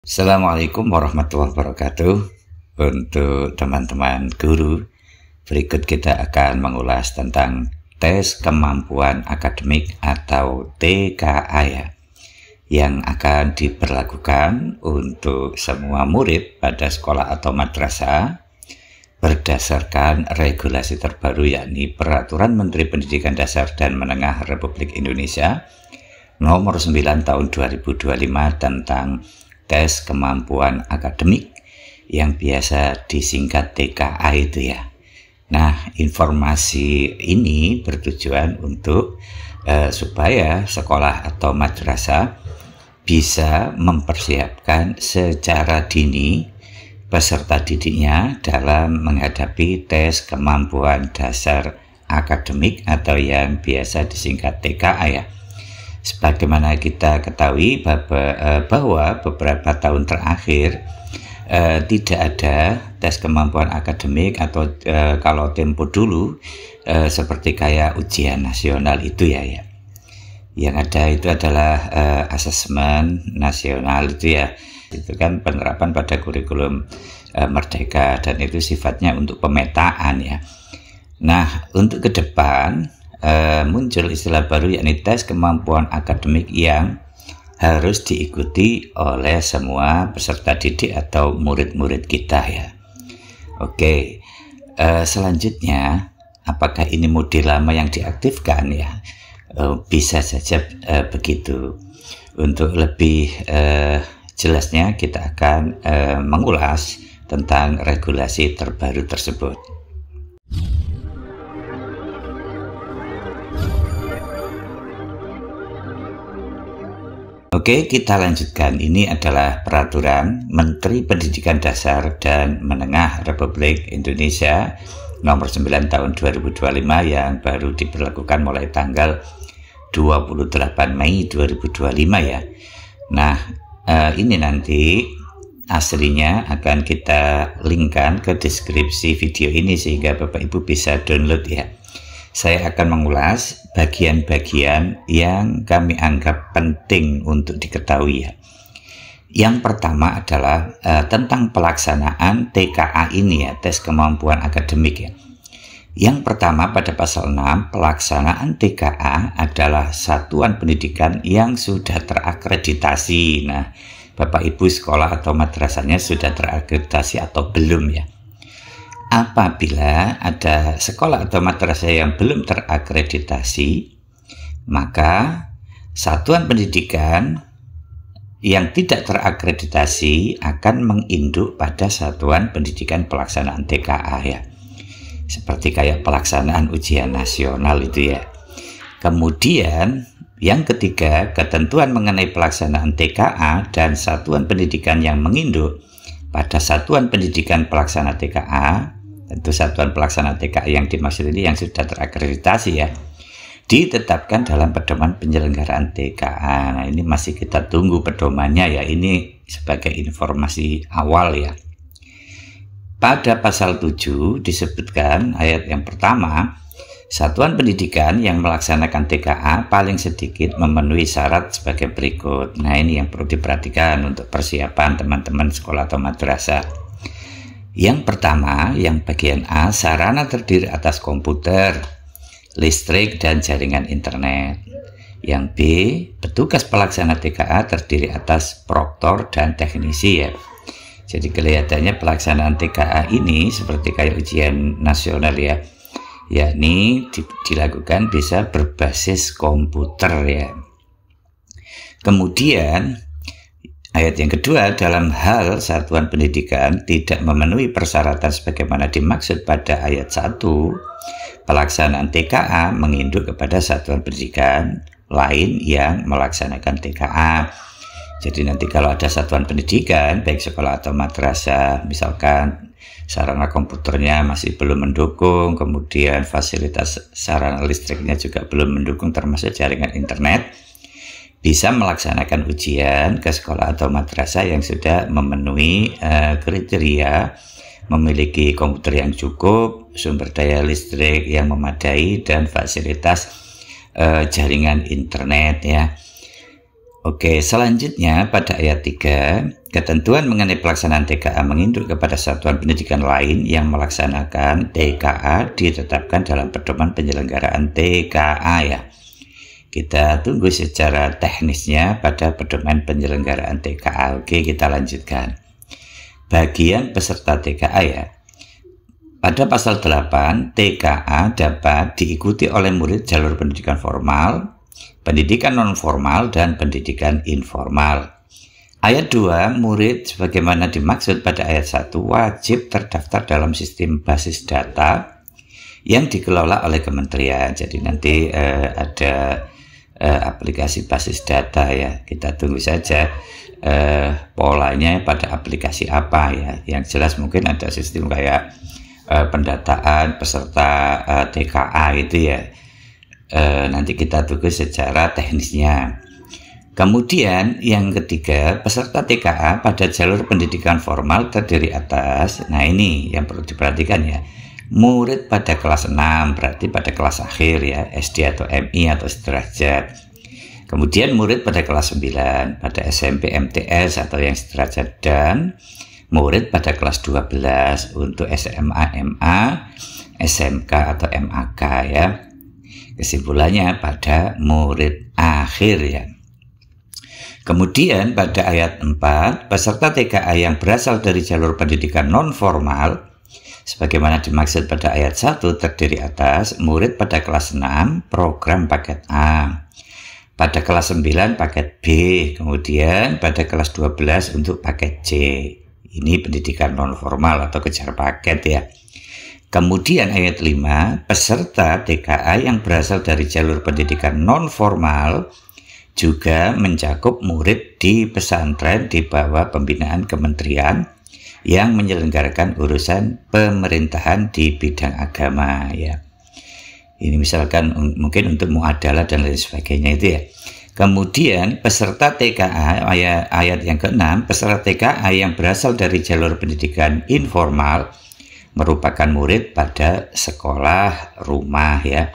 Assalamualaikum warahmatullahi wabarakatuh. Untuk teman-teman guru, berikut kita akan mengulas tentang tes kemampuan akademik atau TKA yang akan diberlakukan untuk semua murid pada sekolah atau madrasah berdasarkan regulasi terbaru, yakni Peraturan Menteri Pendidikan Dasar dan Menengah Republik Indonesia nomor 9 tahun 2025 tentang tes kemampuan akademik yang biasa disingkat TKA itu ya. Nah, informasi ini bertujuan untuk supaya sekolah atau madrasah bisa mempersiapkan secara dini peserta didiknya dalam menghadapi tes kemampuan dasar akademik atau yang biasa disingkat TKA ya. Sebagaimana kita ketahui bahwa beberapa tahun terakhir tidak ada tes kemampuan akademik atau kalau tempo dulu seperti kayak ujian nasional itu ya. Yang ada itu adalah asesmen nasional itu ya. Itu kan penerapan pada kurikulum Merdeka dan itu sifatnya untuk pemetaan ya. Nah, untuk ke depan muncul istilah baru yakni tes kemampuan akademik yang harus diikuti oleh semua peserta didik atau murid-murid kita ya. Oke, selanjutnya apakah ini model lama yang diaktifkan ya? Bisa saja begitu. Untuk lebih jelasnya kita akan mengulas tentang regulasi terbaru tersebut. Oke, kita lanjutkan. Ini adalah Peraturan Menteri Pendidikan Dasar dan Menengah Republik Indonesia nomor 9 tahun 2025 yang baru diberlakukan mulai tanggal 28 Mei 2025 ya. Nah, ini nanti aslinya akan kita linkkan ke deskripsi video ini sehingga Bapak Ibu bisa download ya. Saya akan mengulas bagian-bagian yang kami anggap penting untuk diketahui ya. Yang pertama adalah tentang pelaksanaan TKA ini ya, tes kemampuan akademik ya. Yang pertama pada pasal 6, pelaksanaan TKA adalah satuan pendidikan yang sudah terakreditasi. Nah, Bapak Ibu sekolah atau madrasahnya sudah terakreditasi atau belum ya? Apabila ada sekolah atau madrasah yang belum terakreditasi, maka satuan pendidikan yang tidak terakreditasi akan menginduk pada satuan pendidikan pelaksanaan TKA ya. Seperti kayak pelaksanaan ujian nasional itu ya. Kemudian yang ketiga, ketentuan mengenai pelaksanaan TKA dan satuan pendidikan yang menginduk pada satuan pendidikan pelaksana TKA, tentu satuan pelaksana TKA yang dimaksud ini yang sudah terakreditasi ya, ditetapkan dalam pedoman penyelenggaraan TKA. Nah, ini masih kita tunggu pedomannya ya, ini sebagai informasi awal ya. Pada pasal 7 disebutkan ayat yang pertama, satuan pendidikan yang melaksanakan TKA paling sedikit memenuhi syarat sebagai berikut. Nah, ini yang perlu diperhatikan untuk persiapan teman-teman sekolah atau madrasah. Yang pertama, yang bagian A, sarana terdiri atas komputer, listrik, dan jaringan internet. Yang B, petugas pelaksana TKA terdiri atas proktor dan teknisi ya. Jadi kelihatannya pelaksanaan TKA ini seperti kayak ujian nasional ya, yakni dilakukan bisa berbasis komputer ya. Kemudian ayat yang kedua, dalam hal satuan pendidikan tidak memenuhi persyaratan sebagaimana dimaksud pada ayat 1, pelaksanaan TKA menginduk kepada satuan pendidikan lain yang melaksanakan TKA. Jadi nanti kalau ada satuan pendidikan, baik sekolah atau madrasah, misalkan sarana komputernya masih belum mendukung, kemudian fasilitas sarana listriknya juga belum mendukung termasuk jaringan internet, bisa melaksanakan ujian ke sekolah atau madrasah yang sudah memenuhi kriteria memiliki komputer yang cukup, sumber daya listrik yang memadai, dan fasilitas jaringan internet ya. Oke, selanjutnya pada ayat 3, ketentuan mengenai pelaksanaan TKA menginduk kepada satuan pendidikan lain yang melaksanakan TKA ditetapkan dalam pedoman penyelenggaraan TKA ya. Kita tunggu secara teknisnya pada pedoman penyelenggaraan TKA. Oke, kita lanjutkan. Bagian peserta TKA ya. Pada pasal 8, TKA dapat diikuti oleh murid jalur pendidikan formal, pendidikan non-formal, dan pendidikan informal. Ayat 2, murid sebagaimana dimaksud pada ayat 1 wajib terdaftar dalam sistem basis data yang dikelola oleh kementerian. Jadi nanti ada aplikasi basis data ya. Kita tunggu saja polanya pada aplikasi apa ya. Yang jelas mungkin ada sistem kayak pendataan peserta TKA itu ya. Nanti kita tunggu secara teknisnya. Kemudian yang ketiga, peserta TKA pada jalur pendidikan formal terdiri atas, nah ini yang perlu diperhatikan ya, murid pada kelas 6, berarti pada kelas akhir ya, SD atau MI atau sederajat. Kemudian murid pada kelas 9, pada SMP MTS atau yang sederajat, dan murid pada kelas 12 untuk SMA, MA, SMK atau MAK ya. Kesimpulannya pada murid akhir ya. Kemudian pada ayat 4, peserta TKA yang berasal dari jalur pendidikan non-formal sebagaimana dimaksud pada ayat 1 terdiri atas murid pada kelas 6 program paket A, pada kelas 9 paket B, kemudian pada kelas 12 untuk paket C. Ini pendidikan non-formal atau kejar paket ya. Kemudian ayat 5, peserta TKA yang berasal dari jalur pendidikan non-formal juga mencakup murid di pesantren di bawah pembinaan kementerian yang menyelenggarakan urusan pemerintahan di bidang agama ya. Ini misalkan mungkin untuk muadalah dan lain sebagainya itu ya. Kemudian peserta TKA ayat yang ke-6, peserta TKA yang berasal dari jalur pendidikan informal merupakan murid pada sekolah rumah ya.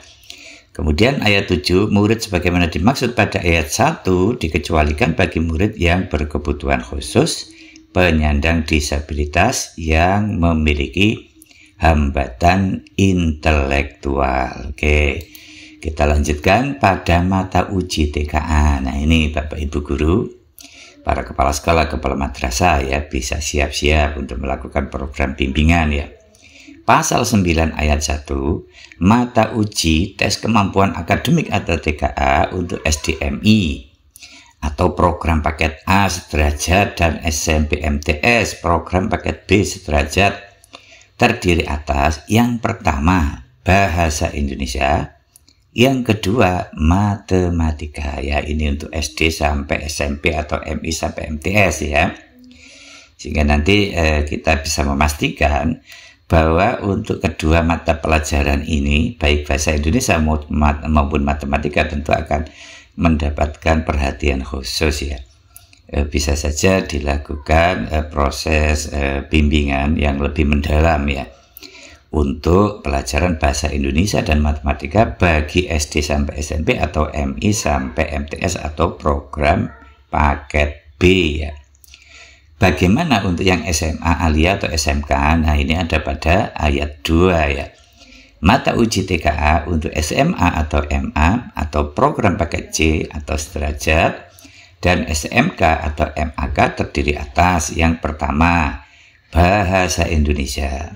Kemudian ayat 7, murid sebagaimana dimaksud pada ayat 1 dikecualikan bagi murid yang berkebutuhan khusus, penyandang disabilitas yang memiliki hambatan intelektual. Oke, kita lanjutkan pada mata uji TKA. Nah ini Bapak Ibu Guru, para kepala sekolah, kepala madrasah ya, bisa siap-siap untuk melakukan program bimbingan ya. Pasal 9 ayat 1, mata uji tes kemampuan akademik atau TKA untuk SDMI atau program paket A sederajat dan SMP MTS program paket B sederajat terdiri atas yang pertama bahasa Indonesia, yang kedua matematika ya, ini untuk SD sampai SMP atau MI sampai MTS ya. Sehingga nanti kita bisa memastikan bahwa untuk kedua mata pelajaran ini, baik bahasa Indonesia maupun matematika, tentu akan mendapatkan perhatian khusus ya. Bisa saja dilakukan proses bimbingan yang lebih mendalam ya untuk pelajaran bahasa Indonesia dan matematika bagi SD sampai SMP atau MI sampai MTS atau program paket B ya. Bagaimana untuk yang SMA Alia atau SMK? Nah ini ada pada ayat 2 ya. Mata uji TKA untuk SMA atau MA atau program paket C atau sederajat dan SMK atau MAK terdiri atas yang pertama bahasa Indonesia,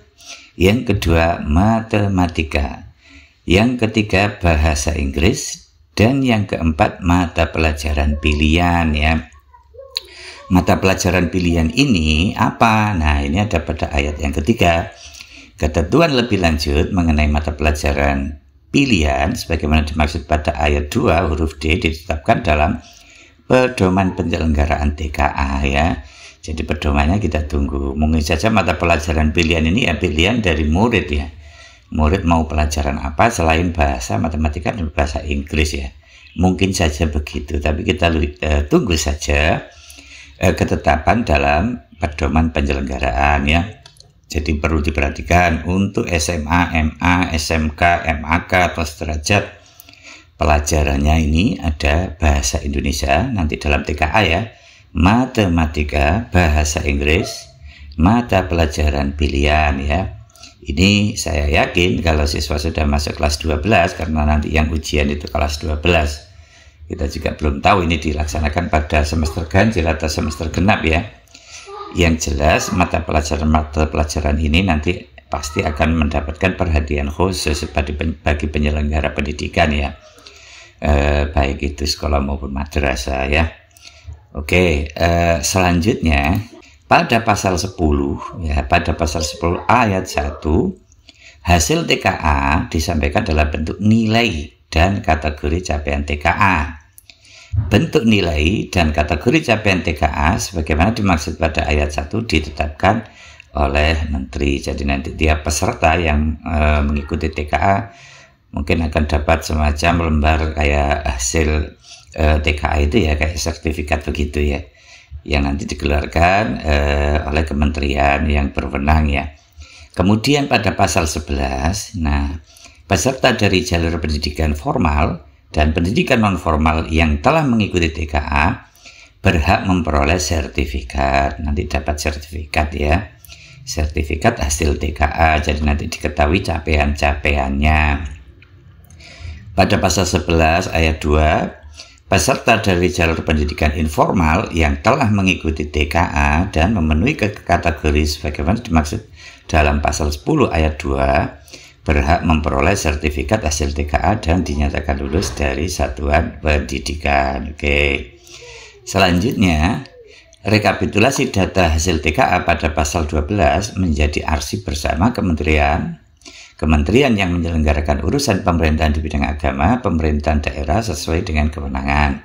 yang kedua matematika, yang ketiga bahasa Inggris, dan yang keempat mata pelajaran pilihan ya. Mata pelajaran pilihan ini apa? Nah ini ada pada ayat yang ketiga. Ketentuan lebih lanjut mengenai mata pelajaran pilihan sebagaimana dimaksud pada ayat 2 huruf D ditetapkan dalam pedoman penyelenggaraan TKA ya. Jadi pedomannya kita tunggu. Mungkin saja mata pelajaran pilihan ini ya pilihan dari murid ya. Murid mau pelajaran apa selain bahasa, matematika, dan bahasa Inggris ya. Mungkin saja begitu, tapi kita tunggu saja ketetapan dalam pedoman penyelenggaraan ya. Jadi perlu diperhatikan untuk SMA, MA, SMK, MAK atau sederajat Pelajarannya ini ada bahasa Indonesia, nanti dalam TKA ya, matematika, bahasa Inggris, mata pelajaran pilihan ya. Ini saya yakin kalau siswa sudah masuk kelas 12, karena nanti yang ujian itu kelas 12. Kita juga belum tahu ini dilaksanakan pada semester ganjil atau semester genap ya. Yang jelas mata pelajaran ini nanti pasti akan mendapatkan perhatian khusus bagi penyelenggara pendidikan ya. Baik itu sekolah maupun madrasah ya. Oke, selanjutnya pada pasal 10 ya, pada pasal 10 ayat 1, hasil TKA disampaikan dalam bentuk nilai dan kategori capaian TKA. Bentuk nilai dan kategori capaian TKA sebagaimana dimaksud pada ayat 1 ditetapkan oleh menteri. Jadi nanti tiap peserta yang mengikuti TKA mungkin akan dapat semacam lembar kayak hasil TKA itu ya, kayak sertifikat begitu ya, yang nanti dikeluarkan oleh kementerian yang berwenang ya. Kemudian pada pasal 11, nah, peserta dari jalur pendidikan formal dan pendidikan non formal yang telah mengikuti TKA berhak memperoleh sertifikat. Nanti dapat sertifikat ya, sertifikat hasil TKA, jadi nanti diketahui capaian-capaiannya. Pada pasal 11 ayat 2, peserta dari jalur pendidikan informal yang telah mengikuti TKA dan memenuhi kategori sebagaimana dimaksud dalam pasal 10 ayat 2 berhak memperoleh sertifikat hasil TKA dan dinyatakan lulus dari satuan pendidikan. Oke. Selanjutnya, rekapitulasi data hasil TKA pada pasal 12 menjadi arsip bersama Kementerian yang menyelenggarakan urusan pemerintahan di bidang agama, pemerintahan daerah sesuai dengan kewenangan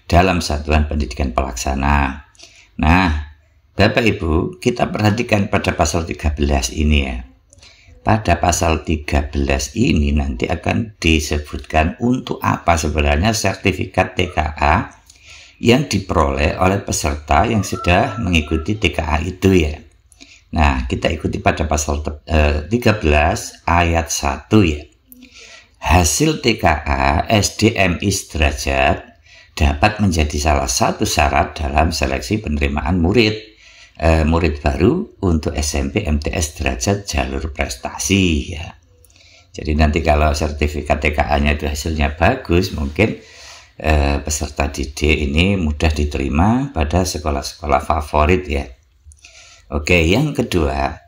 dalam satuan pendidikan pelaksana. Nah, Bapak Ibu, kita perhatikan pada pasal 13 ini ya. Pada pasal 13 ini nanti akan disebutkan untuk apa sebenarnya sertifikat TKA yang diperoleh oleh peserta yang sudah mengikuti TKA itu ya. Nah, kita ikuti pada pasal 13 ayat 1 ya. Hasil TKA SDMI sederajat dapat menjadi salah satu syarat dalam seleksi penerimaan murid baru untuk SMP MTS derajat jalur prestasi ya. Jadi nanti kalau sertifikat TKA-nya itu hasilnya bagus, mungkin peserta didik ini mudah diterima pada sekolah-sekolah favorit ya. Oke, yang kedua,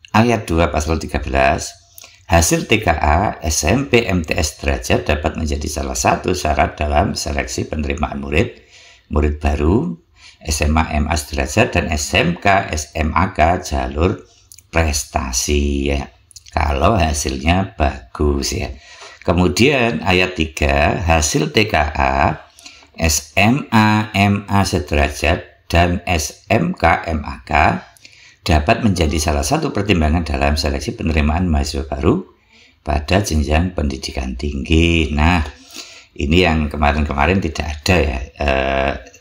ayat 2 pasal 13, hasil TKA SMP MTS derajat dapat menjadi salah satu syarat dalam seleksi penerimaan murid baru SMA MA derajat dan SMK SMAK jalur prestasi ya, kalau hasilnya bagus ya. Kemudian ayat 3, hasil TKA SMA MA sederajat dan SMK MAK dapat menjadi salah satu pertimbangan dalam seleksi penerimaan mahasiswa baru pada jenjang pendidikan tinggi. Nah, ini yang kemarin-kemarin tidak ada ya,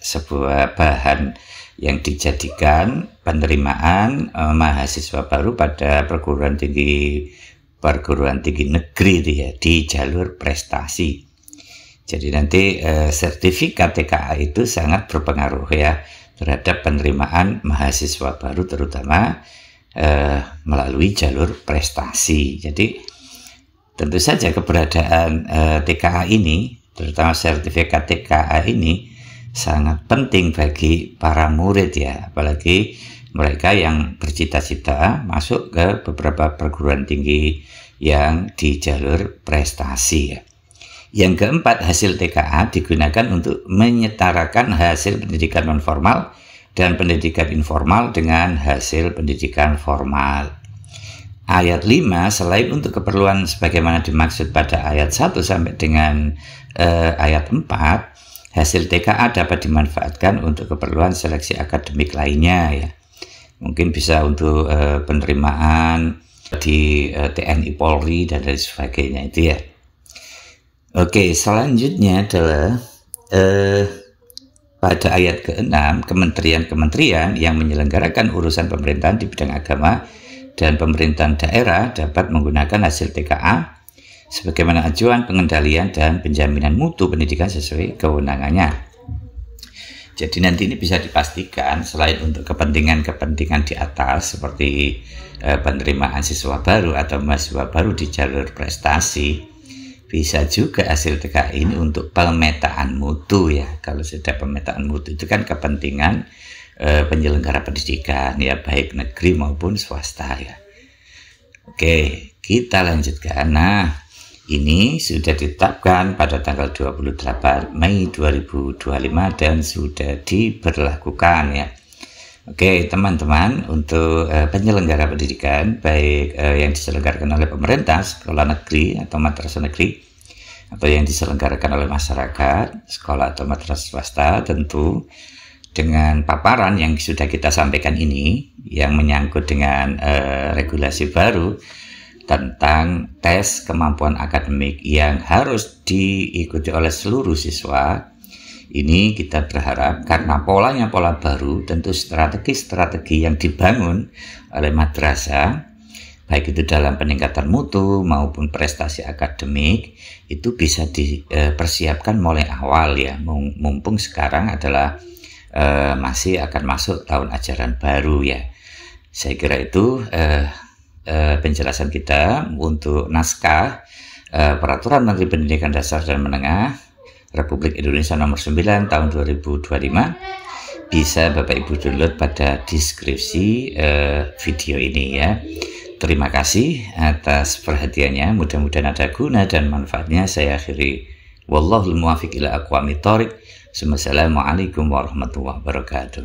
sebuah bahan yang dijadikan penerimaan mahasiswa baru pada perguruan tinggi negeri itu ya, di jalur prestasi. Jadi nanti sertifikat TKA itu sangat berpengaruh ya terhadap penerimaan mahasiswa baru, terutama melalui jalur prestasi. Jadi tentu saja keberadaan TKA ini, terutama sertifikat TKA ini, sangat penting bagi para murid ya, apalagi mereka yang bercita-cita masuk ke beberapa perguruan tinggi yang di jalur prestasi ya. Yang keempat, hasil TKA digunakan untuk menyetarakan hasil pendidikan non-formal dan pendidikan informal dengan hasil pendidikan formal. Ayat 5, selain untuk keperluan sebagaimana dimaksud pada ayat 1 sampai dengan ayat 4, hasil TKA dapat dimanfaatkan untuk keperluan seleksi akademik lainnya ya. Mungkin bisa untuk penerimaan di TNI Polri dan lain sebagainya itu ya. Oke, selanjutnya adalah pada ayat ke-6, kementerian-kementerian yang menyelenggarakan urusan pemerintahan di bidang agama dan pemerintahan daerah dapat menggunakan hasil TKA sebagaimana acuan pengendalian dan penjaminan mutu pendidikan sesuai kewenangannya. Jadi nanti ini bisa dipastikan selain untuk kepentingan-kepentingan di atas seperti penerimaan siswa baru atau mahasiswa baru di jalur prestasi, bisa juga hasil TKI ini untuk pemetaan mutu ya. Kalau sudah pemetaan mutu itu kan kepentingan penyelenggara pendidikan ya, baik negeri maupun swasta ya. Oke, kita lanjutkan. Nah, ini sudah ditetapkan pada tanggal 28 Mei 2025 dan sudah diberlakukan ya. Oke teman-teman, untuk penyelenggara pendidikan baik yang diselenggarakan oleh pemerintah, sekolah negeri atau madrasah negeri, atau yang diselenggarakan oleh masyarakat, sekolah atau madrasah swasta, tentu dengan paparan yang sudah kita sampaikan ini yang menyangkut dengan regulasi baru tentang tes kemampuan akademik yang harus diikuti oleh seluruh siswa. Ini kita berharap karena polanya pola baru, tentu strategi-strategi yang dibangun oleh madrasah, baik itu dalam peningkatan mutu maupun prestasi akademik, itu bisa dipersiapkan mulai awal ya, mumpung sekarang adalah masih akan masuk tahun ajaran baru ya. Saya kira itu penjelasan kita untuk naskah Peraturan Menteri Pendidikan Dasar dan Menengah Republik Indonesia nomor 9 tahun 2025. Bisa Bapak Ibu download pada deskripsi video ini ya. Terima kasih atas perhatiannya, mudah-mudahan ada guna dan manfaatnya. Saya akhiri, wallahul muwaffiq ila aqwamit thoriq. Wassalamualaikum warahmatullahi wabarakatuh.